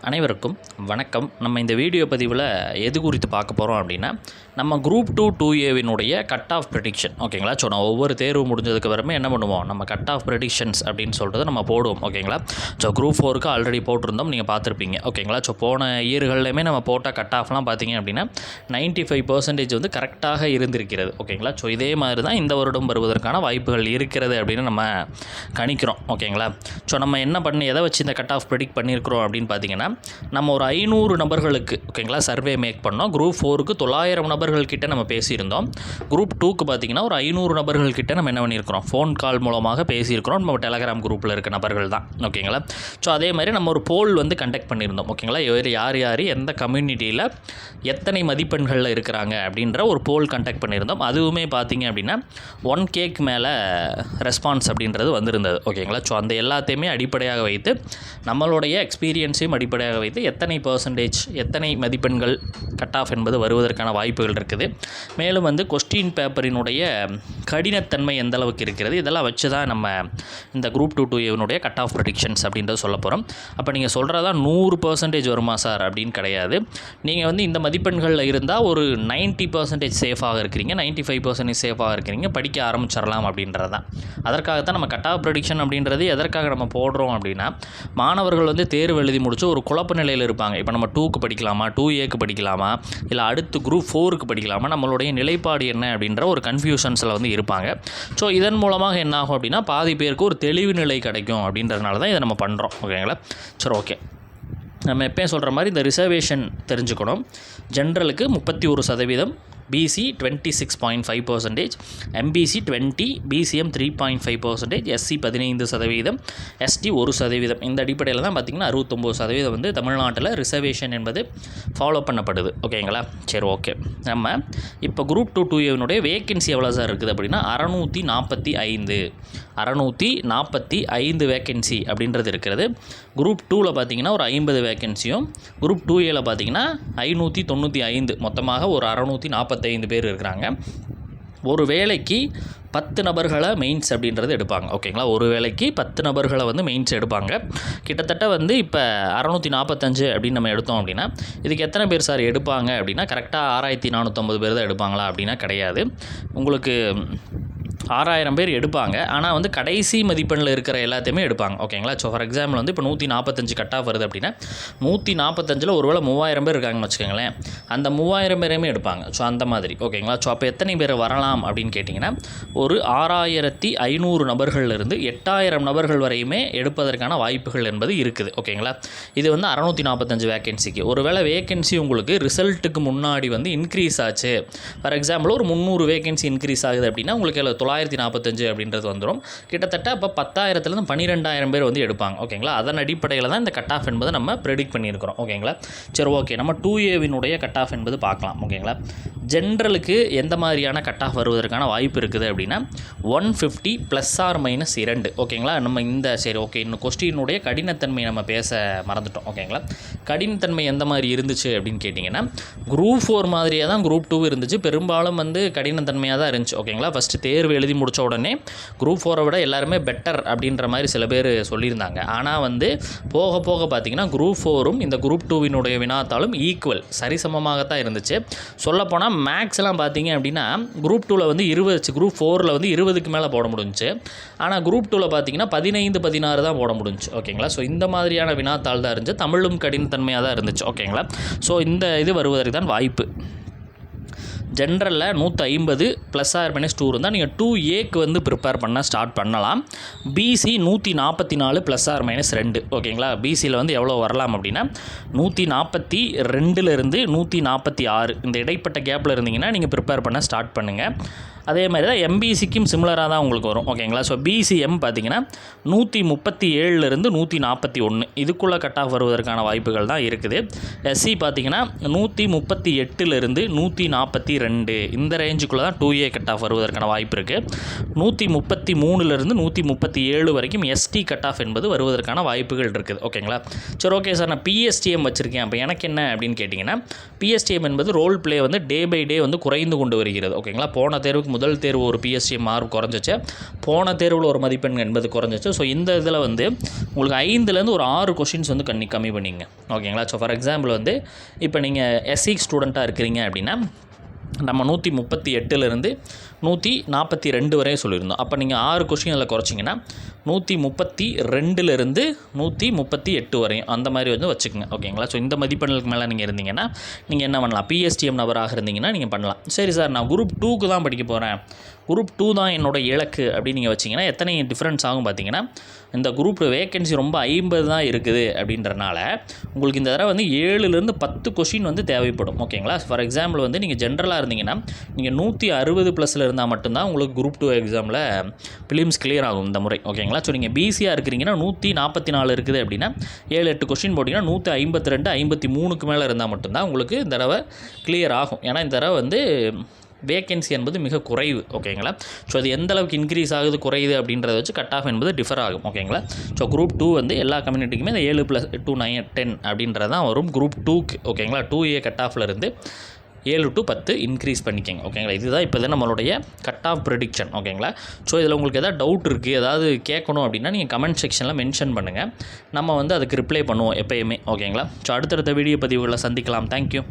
அனைவருக்கும் வணக்கம். நம்ம இந்த வீடியோ பதிவில் எது குறித்து பார்க்க போகிறோம் அப்படின்னா, நம்ம குரூப் 2 2ஏவினுடைய கட் ஆஃப் ப்ரெடிக்ஷன். ஓகேங்களா? ஸோ நான் ஒவ்வொரு தேர்வு முடிஞ்சதுக்கு அப்புறமே என்ன பண்ணுவோம், நம்ம கட் ஆஃப் ப்ரெடிக்ஷன்ஸ் அப்படின்னு சொல்கிறத நம்ம போடுவோம். ஓகேங்களா? ஸோ குரூப் 4க்கு ஆல்ரெடி போட்டிருந்தோம், நீங்கள் பார்த்துருப்பீங்க. ஓகேங்களா? ஸோ போன இயர்கள்லையுமே நம்ம போட்ட கட் ஆஃப்லாம் பார்த்தீங்க அப்படின்னா 95% வந்து கரெக்டாக இருந்திருக்கிறது. ஓகேங்களா? ஸோ இதே மாதிரி தான் இந்த வருடம் வருவதற்கான வாய்ப்புகள் இருக்கிறது அப்படின்னு நம்ம கணிக்கிறோம். ஓகேங்களா? ஸோ நம்ம என்ன பண்ணி எதை வச்சு இந்த கட் ஆஃப் ப்ரெடிக்ட் பண்ணியிருக்கிறோம் அப்படின்னு பார்த்தீங்கன்னா, நம்ம ஒரு 500 நபர்களுக்கு ஓகேங்களா சர்வே மேக் பண்ணோம். குரூப் 4க்கு 900 நபர்கள் கிட்ட நம்ம பேசியிருந்தோம். குரூப் 2க்கு பார்த்தீங்கன்னா ஒரு 500 நபர்கள் கிட்ட நம்ம என்ன பண்ணியிருக்கிறோம், ஃபோன் கால் மூலமாக பேசியிருக்கிறோம். நம்ம டெலகிராம் குரூப்பில் இருக்க நபர்கள் தான். ஓகேங்களா? ஸோ அதே மாதிரி நம்ம ஒரு போல் வந்து கண்டக்ட் பண்ணியிருந்தோம். ஓகேங்களா? யார் எந்த கம்யூனிட்டியில் எத்தனை மதிப்பெண்களில் இருக்கிறாங்க அப்படின்ற ஒரு போல் கண்டக்ட் பண்ணியிருந்தோம். அதுவுமே பார்த்தீங்க அப்படின்னா 1Kக்கு மேலே ரெஸ்பான்ஸ் அப்படின்றது வந்திருந்தது. ஓகேங்களா? ஸோ அந்த எல்லாத்தையுமே அடிப்படையாக வைத்து நம்மளுடைய எக்ஸ்பீரியன்ஸையும் அடிப்படையாக வைத்து எத்தனை பர்சன்டேஜ் எத்தனை மதிப்பெண்கள் கட் ஆஃப் என்பது வருவதற்கான வாய்ப்புகள் இருக்குது. மேலும் வந்து கொஸ்டின் பேப்பரினுடைய கடினத்தன்மை எந்த அளவுக்கு இருக்கிறது, இதெல்லாம் வச்சு தான் நம்ம இந்த குரூப் 2 2ஏனுடைய கட் ஆஃப் ப்ரெடிக்ஷன்ஸ் அப்படின்றத சொல்ல போகிறோம். அப்போ நீங்கள் சொல்கிறதா 100% வருமா சார் அப்படின்னு கிடையாது. நீங்கள் வந்து இந்த மதிப்பெண்களில் இருந்தால் ஒரு 90% சேஃபாக இருக்கிறீங்க, 95% சேஃபாக இருக்கிறீங்க, படிக்க ஆரம்பிச்சிடலாம் அப்படின்றது தான். அதற்காகத்தான் நம்ம கட் ஆஃப் ப்ரெடிக்ஷன் அப்படின்றது எதற்காக நம்ம போடுறோம் அப்படின்னா, மாணவர்கள் வந்து தேர்வு எழுதி முடிச்சு ஒரு குழப்ப நிலையில் இருப்பாங்க. இப்போ நம்ம 2க்கு படிக்கலாமா, 2ஏக்கு படிக்கலாமா, இல்லை அடுத்து குரூப் 4க்கு படிக்கலாமா, நம்மளுடைய நிலைப்பாடு என்ன அப்படின்ற ஒரு கன்ஃபியூஷன்ஸில் வந்து இருப்பாங்க. ஸோ இதன் மூலமாக என்ன ஆகும் அப்படின்னா, பாதி பேருக்கு ஒரு தெளிவு நிலை கிடைக்கும் அப்படின்றதுனால தான் இதை நம்ம பண்ணுறோம். ஓகேங்களா? சரி, ஓகே. நம்ம எப்பயும் சொல்கிற மாதிரி இந்த ரிசர்வேஷன் தெரிஞ்சுக்கணும். ஜென்ரலுக்கு 31%, BC 26.5%, MBC 20%, BCM 3.5%, SC 15%, ST 1%. இந்த அடிப்படையில் தான் பார்த்திங்கன்னா 69% வந்து தமிழ்நாட்டில் ரிசர்வேஷன் என்பது ஃபாலோ பண்ணப்படுது. ஓகேங்களா? சரி, ஓகே. நம்ம இப்போ குரூப் 2 2ஏனுடைய வேக்கன்சி எவ்வளோ சார் இருக்குது அப்படின்னா 645 வேக்கன்சி அப்படின்றது இருக்கிறது. குரூப் 2வில் பார்த்திங்கன்னா ஒரு 50 வேக்கன்சியும், குரூப் 2ஏல பார்த்திங்கன்னா 595, மொத்தமாக ஒரு 645 பேர் இருக்கிறாங்க. ஒரு வேலைக்கு 10 நபர்களை மெயின்ஸ் அப்படின்றது எடுப்பாங்க. ஓகேங்களா? ஒரு வேலைக்கு 10 நபர்களை வந்து மெயின்ஸ் எடுப்பாங்க. கிட்டத்தட்ட வந்து இப்போ 645 அப்படின்னு நம்ம எடுத்தோம் அப்படின்னா, இதுக்கு எத்தனை பேர் சார் எடுப்பாங்க அப்படின்னா, கரெக்டாக 6450 பேர் தான் எடுப்பாங்களா அப்படின்னா கிடையாது. உங்களுக்கு 6000 பேர் எடுப்பாங்க. ஆனால் வந்து கடைசி மதிப்பெண்ணில் இருக்கிற எல்லாத்தையுமே எடுப்பாங்க. ஓகேங்களா? ஸோ ஃபார் எக்ஸாம்பிள் வந்து இப்போ 145 கட் ஆஃப் வருது அப்படின்னா, 145ல் ஒருவேளை 3000 பேர் இருக்காங்கன்னு வச்சுக்கோங்களேன், அந்த 3000 பேரையுமே எடுப்பாங்க. ஸோ அந்த மாதிரி. ஓகேங்களா? ஸோ அப்போ எத்தனை பேர் வரலாம் அப்படின்னு கேட்டிங்கன்னா, ஒரு 6500 நபர்களிலிருந்து 8000 நபர்கள் வரையுமே எடுப்பதற்கான வாய்ப்புகள் என்பது இருக்குது. ஓகேங்களா? இது வந்து 645 வேக்கன்சிக்கு. ஒருவேளை வேக்கன்சி உங்களுக்கு ரிசல்ட்டுக்கு முன்னாடி வந்து இன்க்ரீஸ் ஆச்சு, ஃபார் எக்ஸாம்பிள் ஒரு 300 வேக்கன்சி இன்க்ரீஸ் ஆகுது அப்படின்னா, உங்களுக்கு 945 அப்படின்றது வந்துடும். கிட்டத்தட்ட அப்போ 10,000லேருந்து 12,000 பேர் வந்து எடுப்பாங்க. ஓகேங்களா? அதன் அடிப்படையில் தான் இந்த கட் ஆஃப் என்பது நம்ம ப்ரெடிக்ட் பண்ணியிருக்கிறோம். ஓகேங்களா? சரி, ஓகே. நம்ம 2ஏவினுடைய கட் ஆஃப் என்பது பார்க்கலாம். ஓகேங்களா? ஜென்ரலுக்கு எந்த மாதிரியான கட் ஆஃப் வருவதற்கான வாய்ப்பு இருக்குது அப்படின்னா 150 ±2. ஓகேங்களா? நம்ம இந்த சரி, ஓகே. இன்னும் கொஸ்டினுடைய கடினத்தன்மை நம்ம பேச மறந்துட்டோம். ஓகேங்களா? கடினத்தன்மை எந்த மாதிரி இருந்துச்சு அப்படின்னு கேட்டிங்கன்னா, குரூப் 4 மாதிரியே தான் குரூப் 2 இருந்துச்சு. பெரும்பாலும் வந்து கடினத்தன்மையாக தான் இருந்துச்சு. ஓகேங்களா? ஃபஸ்ட்டு தேர்வு எழுதி முடித்த உடனே குரூப் 4 விட எல்லாருமே பெட்டர் அப்படின்ற மாதிரி சில பேர் சொல்லியிருந்தாங்க. ஆனால் வந்து போக போக பார்த்திங்கன்னா குரூப் 4ம் இந்த குரூப் 2வினுடைய வினாத்தாலும் ஈக்குவல், சரிசமமாகத்தான் இருந்துச்சு. சொல்லப்போனால் மேக்ஸ்லாம் பார்த்திங்க அப்படின்னா குரூப் 2வில் வந்து 20, குரூப் 4ல் வந்து 20க்கு மேலே போட முடிஞ்சுச்சு. ஆனால் குரூப் 2வில் பார்த்திங்கன்னா 15 16 தான் போட முடிஞ்சுச்சு. ஓகேங்களா? ஸோ இந்த மாதிரியான வினாத்தாள் தான் இருந்துச்சு. தமிழும் கடினத்தன்மையாக தான் இருந்துச்சு. ஓகேங்களா? ஸோ இந்த இது வருவதற்கு தான் வாய்ப்பு. ஜென்ரலில் 150 +2 இருந்தால் நீங்கள் 2ஏக்கு வந்து ப்ரிப்பேர் பண்ண ஸ்டார்ட் பண்ணலாம். பிசி 144 +2. ஓகேங்களா? பிசியில் வந்து எவ்வளோ வரலாம் அப்படின்னா 142லேருந்து 146, இந்த இடைப்பட்ட கேப்பில் இருந்தீங்கன்னா நீங்கள் ப்ரிப்பேர் பண்ண ஸ்டார்ட் பண்ணுங்கள். அதே மாதிரி தான் எம்பிசிக்கும் சிமிலராக தான் உங்களுக்கு வரும். ஓகேங்களா? ஸோ பிசிஎம் பார்த்திங்கன்னா 137லேருந்து 141 இதுக்குள்ளே கட் ஆஃப் வருவதற்கான வாய்ப்புகள் தான் இருக்குது. எஸ்சி பார்த்திங்கன்னா 138லேருந்து 142 இந்த ரேஞ்சுக்குள்ளே தான் 2ஏ கட் ஆஃப் வருவதற்கான வாய்ப்பு இருக்குது. 133லேருந்து 137 வரைக்கும் எஸ்டி கட் ஆஃப் என்பது வருவதற்கான வாய்ப்புகள் இருக்குது. ஓகேங்களா? சரி, ஓகே சார். நான் பிஎஸ்டிஎம் வச்சுருக்கேன். அப்போ எனக்கு என்ன அப்படின்னு கேட்டிங்கன்னா, பிஎஸ்டிஎம் என்பது ரோல் ப்ளே வந்து டே பை டே வந்து குறைந்து கொண்டு வருகிறது. ஓகேங்களா? போன தேர்வுக்கு முதல் தேர்வு ஒரு பிஎஸ்டிஎம் மார்க் குறைஞ்சிச்சு, போன தேர்வில் ஒரு மதிப்பெண் 80 குறைஞ்சிச்சு. ஸோ இந்த இதில் வந்து உங்களுக்கு 5லேருந்து ஒரு 6 கொஷின்ஸ் வந்து கம்மி பண்ணிங்க. ஓகேங்களா? ஸோ ஃபார் எக்ஸாம்பிள் வந்து இப்போ நீங்கள் எஸ்சி ஸ்டூடெண்ட்டாக இருக்கிறீங்க அப்படின்னா நம்ம 138லேருந்து 142 வரையும் சொல்லியிருந்தோம். அப்போ நீங்கள் 6 கொஷின் அதில் குறைச்சிங்கன்னா 132லேருந்து 138 வரையும் அந்த மாதிரி வந்து வச்சுக்கோங்க. ஓகேங்களா? ஸோ இந்த மதிப்பெண்களுக்கு மேலே நீங்கள் இருந்தீங்கன்னா நீங்கள் என்ன பண்ணலாம், பிஎஸ்டிஎம் நபராக இருந்தீங்கன்னா நீங்கள் பண்ணலாம். சரி சார், நான் குரூப் 2க்கு தான் படிக்க போகிறேன், குரூப் 2 தான் என்னோடய இலக்கு அப்படின்னு நீங்கள் வச்சிங்கன்னா எத்தனை டிஃப்ரென்ஸ் ஆகும் பார்த்தீங்கன்னா, இந்த குரூப் வேகன்சி ரொம்ப 50 தான் இருக்குது அப்படின்றனால உங்களுக்கு இந்த தடவை வந்து 7லேருந்து 10 கொஷின் வந்து தேவைப்படும். ஓகேங்களா? ஃபார் எக்ஸாம்பிள் வந்து நீங்கள் ஜென்ரலாக இருந்தீங்கன்னா நீங்கள் 160+ இருந்தால் மட்டும்தான் உங்களுக்கு குரூப் 2 எக்ஸாமில் ப்ரிலிம்ஸ் கிளியர் ஆகும் இந்த முறை. ஓகேங்களா? ஸோ நீங்கள் பிசியாக இருக்கிறீங்கன்னா 144 இருக்குது அப்படின்னா 7-8 கொஷின் போட்டிங்கன்னா 152 53க்கு மேலே இருந்தால் மட்டும்தான் உங்களுக்கு இந்த தடவை கிளியர் ஆகும். ஏன்னா இந்த தடவை வந்து வேகன்சி என்பது மிக குறைவு. ஓகேங்களா? ஸோ அது எந்த அளவுக்கு இன்க்ரீஸ் ஆகுது குறையுது அப்படின்றத வச்சு கட் ஆஃப் என்பது டிஃபர் ஆகும். ஓகேங்களா? ஸோ குரூப் 2 வந்து எல்லா கம்யூனிட்டிக்குமே இந்த 7+2 9 10 அப்படின்றது தான் வரும் குரூப் 2க்கு. ஓகேங்களா? 2A கட் ஆஃபில் இருந்து 7 to 10 இன்க்ரீஸ் பண்ணிக்கங்க. ஓகேங்களா? இதுதான் இப்போ தான் நம்மளுடைய கட் ஆஃப் ப்ரெடிக்ஷன். ஓகேங்களா? ஸோ இதில் உங்களுக்கு எதாவது டவுட் இருக்குது, ஏதாவது கேட்கணும் அப்படின்னா நீங்கள் கமெண்ட் செக்ஷனில் மென்ஷன் பண்ணுங்கள், நம்ம வந்து அதுக்கு ரிப்ளை பண்ணுவோம் எப்போயுமே. ஓகேங்களா? ஸோ அடுத்தடுத்த வீடியோ பதிவுகளை சந்திக்கலாம். தேங்க்யூ.